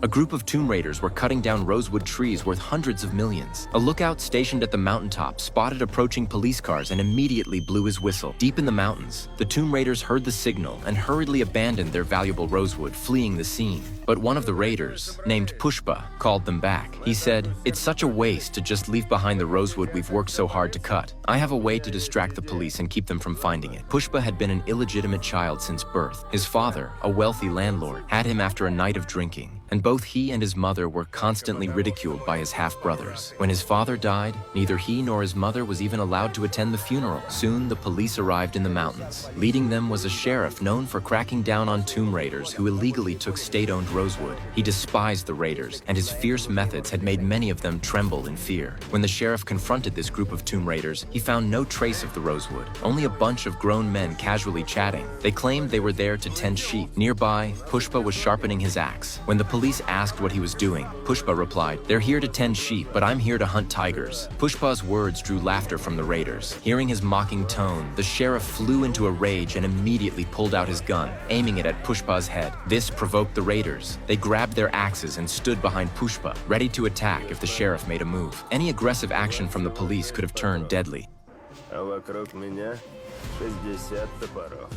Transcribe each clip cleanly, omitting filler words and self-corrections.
A group of tomb raiders were cutting down rosewood trees worth hundreds of millions. A lookout stationed at the mountaintop spotted approaching police cars and immediately blew his whistle. Deep in the mountains, the tomb raiders heard the signal and hurriedly abandoned their valuable rosewood, fleeing the scene. But one of the raiders, named Pushpa, called them back. He said, "It's such a waste to just leave behind the rosewood we've worked so hard to cut. I have a way to distract the police and keep them from finding it." Pushpa had been an illegitimate child since birth. His father, a wealthy landlord, had him after a night of drinking, and both he and his mother were constantly ridiculed by his half-brothers. When his father died, neither he nor his mother was even allowed to attend the funeral. Soon, the police arrived in the mountains. Leading them was a sheriff known for cracking down on tomb raiders who illegally took state-owned rosewood. He despised the raiders, and his fierce methods had made many of them tremble in fear. When the sheriff confronted this group of tomb raiders, he found no trace of the rosewood, only a bunch of grown men casually chatting. They claimed they were there to tend sheep. Nearby, Pushpa was sharpening his axe. When the police asked what he was doing, Pushpa replied, "They're here to tend sheep, but I'm here to hunt tigers." Pushpa's words drew laughter from the raiders. Hearing his mocking tone, the sheriff flew into a rage and immediately pulled out his gun, aiming it at Pushpa's head. This provoked the raiders. They grabbed their axes and stood behind Pushpa, ready to attack if the sheriff made a move. Any aggressive action from the police could have turned deadly. А вокруг меня 60 топоров.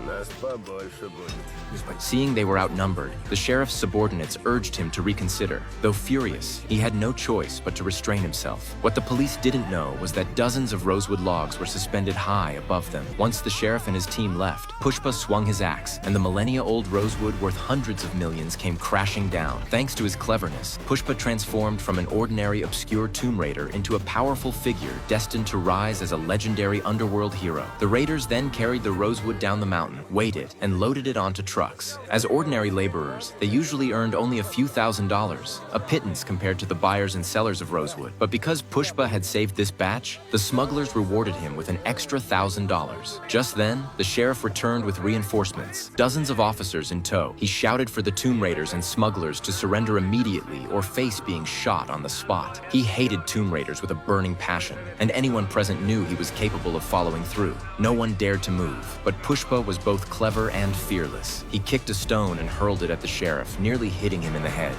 Нас побольше будет. Seeing they were outnumbered, the sheriff's subordinates urged him to reconsider. Though furious, he had no choice but to restrain himself. What the police didn't know was that dozens of rosewood logs were suspended high above them. Once the sheriff and his team left, Pushpa swung his axe, and the millennia-old rosewood worth hundreds of millions came crashing down. Thanks to his cleverness, Pushpa transformed from an ordinary, obscure tomb raider into a powerful figure destined to rise as a legendary underworld hero. The raiders then carried the rosewood down the mountain, weighed it, and loaded it onto trucks. As ordinary laborers, they usually earned only a few $1,000s, a pittance compared to the buyers and sellers of rosewood. But because Pushpa had saved this batch, the smugglers rewarded him with an extra $1,000. Just then, the sheriff returned with reinforcements, dozens of officers in tow. He shouted for the tomb raiders and smugglers to surrender immediately or face being shot on the spot. He hated tomb raiders with a burning passion, and anyone present knew he was capable of following through. No one dared to move, but Pushpa was both clever and fearless. He kicked a stone and hurled it at the sheriff, nearly hitting him in the head.